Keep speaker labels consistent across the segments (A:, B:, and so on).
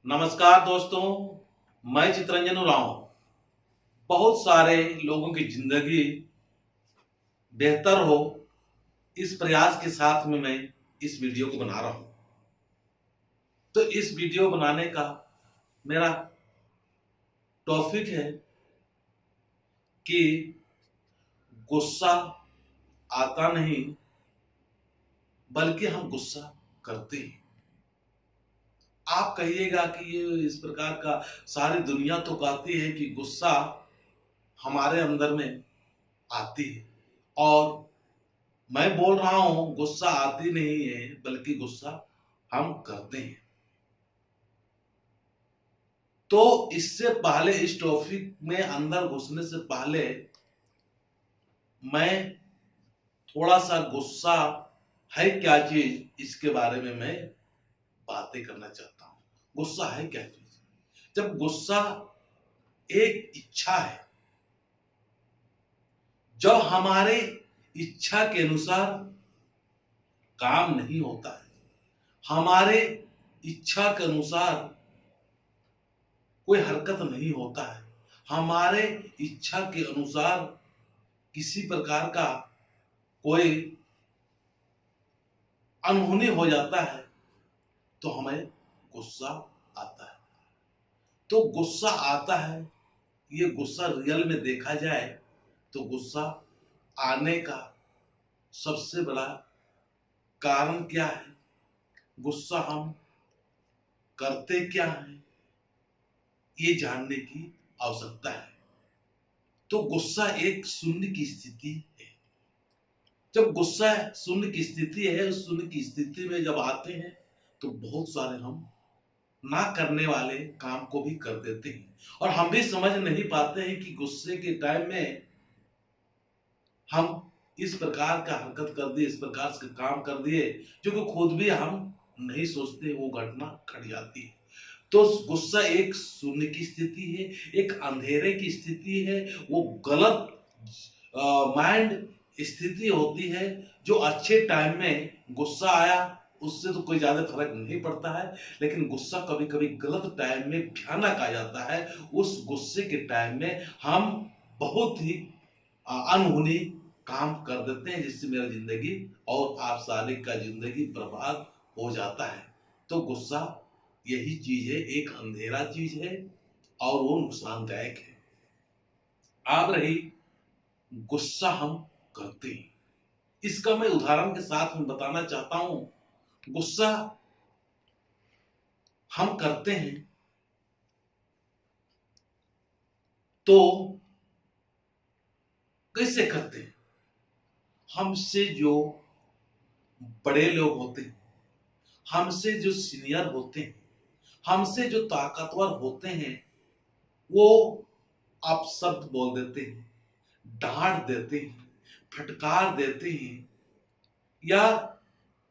A: नमस्कार दोस्तों, मैं चितरंजन उरांव। बहुत सारे लोगों की जिंदगी बेहतर हो, इस प्रयास के साथ में मैं इस वीडियो को बना रहा हूं। तो इस वीडियो बनाने का मेरा टॉपिक है कि गुस्सा आता नहीं बल्कि हम गुस्सा करते हैं। आप कहिएगा कि ये इस प्रकार का सारी दुनिया तो कहती है कि गुस्सा हमारे अंदर में आती है, और मैं बोल रहा हूं गुस्सा आती नहीं है बल्कि गुस्सा हम करते हैं। तो इससे पहले, इस टॉपिक में अंदर घुसने से पहले, मैं थोड़ा सा गुस्सा है क्या चीज इसके बारे में मैं बातें करना चाहता हूं। गुस्सा है क्या चीज? जब गुस्सा एक इच्छा है, जब हमारे इच्छा के अनुसार काम नहीं होता है, हमारे इच्छा के अनुसार कोई हरकत नहीं होता है, हमारे इच्छा के अनुसार किसी प्रकार का कोई अनहोनी हो जाता है, तो हमें गुस्सा आता है। तो गुस्सा आता है, ये गुस्सा रियल में देखा जाए तो गुस्सा आने का सबसे बड़ा कारण क्या है, गुस्सा हम करते क्या हैं, ये जानने की आवश्यकता है। तो गुस्सा एक शून्य की स्थिति है। जब गुस्सा शून्य की स्थिति है, उस शून्य की स्थिति में जब आते हैं तो बहुत सारे हम ना करने वाले काम को भी कर देते हैं, और हम भी समझ नहीं पाते हैं कि गुस्से के टाइम में हम इस प्रकार का हरकत कर दिए, इस प्रकार से काम कर दिए जो कि खुद भी हम नहीं सोचते, वो घटना घट जाती है। तो गुस्सा एक शून्य की स्थिति है, एक अंधेरे की स्थिति है, वो गलत माइंड स्थिति होती है। जो अच्छे टाइम में गुस्सा आया उससे तो कोई ज्यादा फर्क नहीं पड़ता है, लेकिन गुस्सा कभी कभी गलत टाइम में भयानक आ जाता है। उस गुस्से के टाइम में हम बहुत ही अनहोनी काम कर देते हैं, जिससे मेरा जिंदगी और आप सारे का जिंदगी बर्बाद हो जाता है। तो गुस्सा यही चीज है, एक अंधेरा चीज है और वो नुकसानदायक है। आप रही गुस्सा हम करते हैं, इसका मैं उदाहरण के साथ में बताना चाहता हूं। गुस्सा हम करते हैं तो कैसे करते हैं? हमसे जो बड़े लोग होते हैं, हमसे जो सीनियर होते हैं, हमसे जो ताकतवर होते हैं, वो आप शब्द बोल देते हैं, डांट देते हैं, फटकार देते हैं, या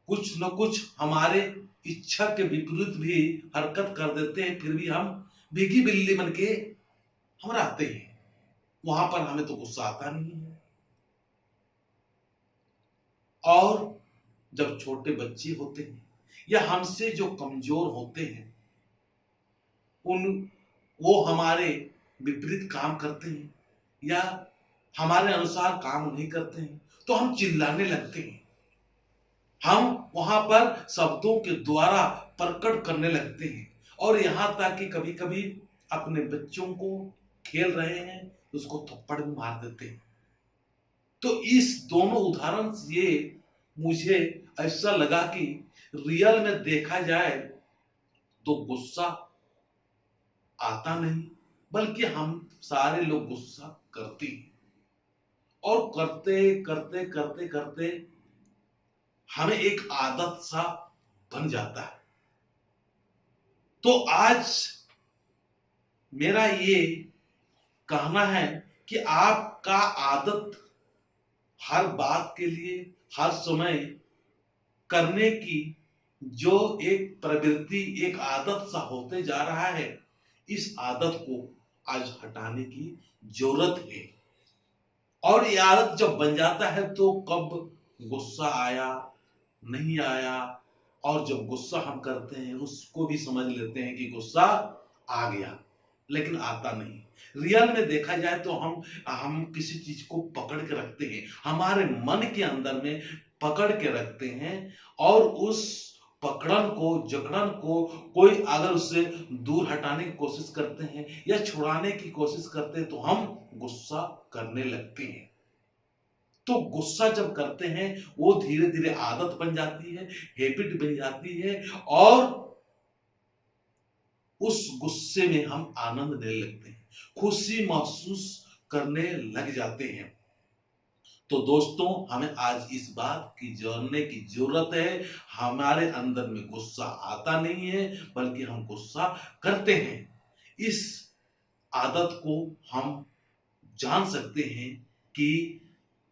A: कुछ न कुछ हमारे इच्छा के विपरीत भी हरकत कर देते हैं, फिर भी हम भीगी बिल्ली बन के हम रहते हैं। वहां पर हमें तो गुस्सा आता नहीं है। और जब छोटे बच्चे होते हैं या हमसे जो कमजोर होते हैं, उन वो हमारे विपरीत काम करते हैं या हमारे अनुसार काम नहीं करते हैं, तो हम चिल्लाने लगते हैं। हम वहां पर शब्दों के द्वारा प्रकट करने लगते हैं, और यहां तक कि कभी कभी अपने बच्चों को खेल रहे हैं तो उसको थप्पड़ भी मार देते हैं। तो इस दोनों उदाहरण से मुझे ऐसा लगा कि रियल में देखा जाए तो गुस्सा आता नहीं बल्कि हम सारे लोग गुस्सा करते हैं, और करते करते करते करते हमें एक आदत सा बन जाता है। तो आज मेरा ये कहना है कि आपका आदत हर बात के लिए, हर समय करने की जो एक प्रवृत्ति, एक आदत सा होते जा रहा है, इस आदत को आज हटाने की जरूरत है। और ये आदत जब बन जाता है तो कब गुस्सा आया, नहीं आया, और जब गुस्सा हम करते हैं उसको भी समझ लेते हैं कि गुस्सा आ गया, लेकिन आता नहीं। रियल में देखा जाए तो हम किसी चीज को पकड़ के रखते हैं, हमारे मन के अंदर में पकड़ के रखते हैं, और उस पकड़न को, जकड़न को कोई अगर उससे दूर हटाने की कोशिश करते हैं या छुड़ाने की कोशिश करते हैं तो हम गुस्सा करने लगते हैं। तो गुस्सा जब करते हैं वो धीरे धीरे आदत बन जाती है, हैबिट बन जाती है, और उस गुस्से में हम आनंद लेने लगते हैं, खुशी महसूस करने लग जाते हैं। तो दोस्तों, हमें आज इस बात की जानने की जरूरत है, हमारे अंदर में गुस्सा आता नहीं है बल्कि हम गुस्सा करते हैं। इस आदत को हम जान सकते हैं कि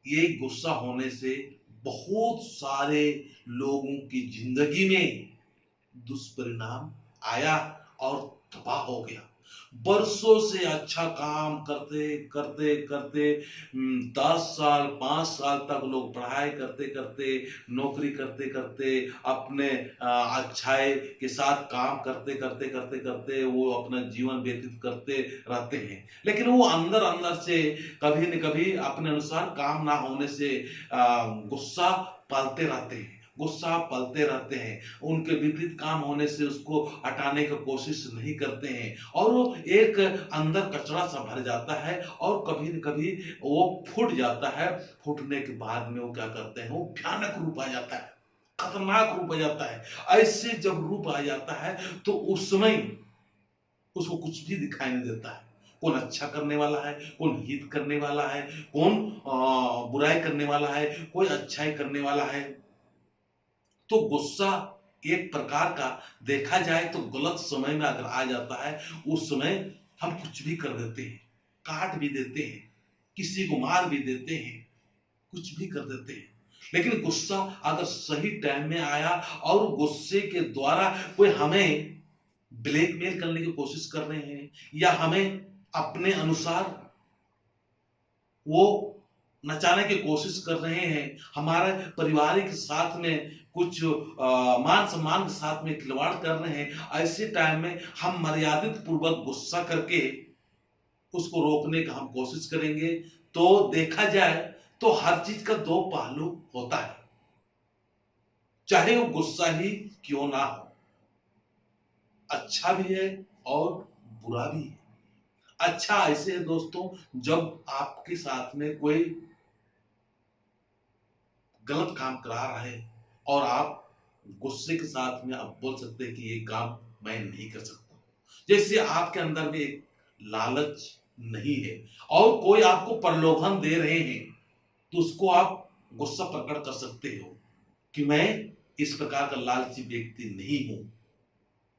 A: ये गुस्सा होने से बहुत सारे लोगों की जिंदगी में दुष्परिणाम आया और तबाह हो गया। बरसों से अच्छा काम करते करते करते 10 साल 5 साल तक लोग पढ़ाई करते करते, नौकरी करते करते, अपने अच्छाई के साथ काम करते करते करते करते वो अपना जीवन व्यतीत करते रहते हैं, लेकिन वो अंदर अंदर से कभी न कभी अपने अनुसार काम ना होने से गुस्सा पालते रहते हैं, गुस्सा पलते रहते हैं, उनके विपरीत काम होने से उसको हटाने की कोशिश नहीं करते हैं, और वो एक अंदर कचरा सा भर जाता है और कभी न कभी वो फूट जाता है। फूटने के बाद में वो क्या करते हैं, वो भयानक रूप आ जाता है, खतरनाक रूप आ जाता है। ऐसे जब रूप आ जाता है तो उस समय उसको कुछ भी दिखाई नहीं देता है, कौन अच्छा करने वाला है, कौन हित करने वाला है, कौन बुराई करने वाला है, कोई अच्छाई करने वाला है। तो गुस्सा एक प्रकार का देखा जाए तो गलत समय में अगर आ जाता है, उस समय हम कुछ भी कर देते हैं, काट भी देते हैं, किसी को मार भी देते हैं, कुछ भी कर देते हैं। लेकिन गुस्सा अगर सही टाइम में आया और गुस्से के द्वारा कोई हमें ब्लैकमेल करने की कोशिश कर रहे हैं या हमें अपने अनुसार वो नचाने की कोशिश कर रहे हैं, हमारे परिवार के साथ में कुछ मान सम्मान के साथ में खिलवाड़ कर रहे हैं, ऐसे टाइम में हम मर्यादित पूर्वक गुस्सा करके उसको रोकने का हम कोशिश करेंगे। तो देखा जाए तो हर चीज का दो पहलू होता है, चाहे वो गुस्सा ही क्यों ना हो, अच्छा भी है और बुरा भी है। अच्छा ऐसे है दोस्तों, जब आपके साथ में कोई गलत काम करा रहा है और आप गुस्से के साथ में आप बोल सकते हैं कि ये काम मैं नहीं कर सकता, जैसे आपके अंदर में एक लालच नहीं है और कोई आपको प्रलोभन दे रहे हैं, तो उसको आप गुस्सा प्रकट कर सकते हो कि मैं इस प्रकार का लालची व्यक्ति नहीं हूं,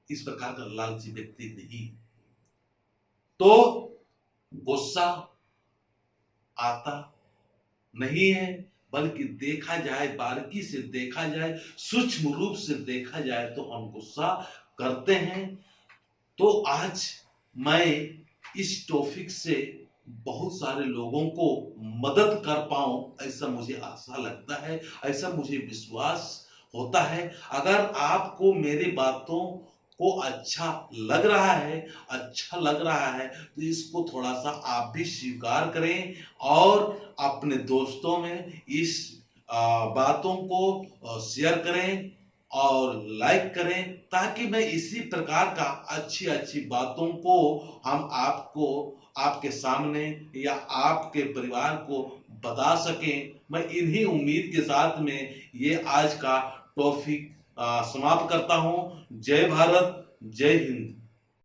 A: इस प्रकार का लालची व्यक्ति नहीं। तो गुस्सा आता नहीं है, बल्कि देखा जाए, बारीकी से देखा जाए, सूक्ष्म रूप से देखा जाए तो हम गुस्सा करते हैं। तो आज मैं इस टॉपिक से बहुत सारे लोगों को मदद कर पाऊं ऐसा मुझे आशा लगता है, ऐसा मुझे विश्वास होता है। अगर आपको मेरी बातों को अच्छा लग रहा है तो इसको थोड़ा सा आप भी स्वीकार करें और अपने दोस्तों में इस बातों को शेयर करें और लाइक करें, ताकि मैं इसी प्रकार का अच्छी अच्छी बातों को हम आपको, आपके सामने या आपके परिवार को बता सकें। मैं इन्हीं उम्मीद के साथ में ये आज का टॉपिक समाप्त करता हूं। जय भारत, जय हिंद।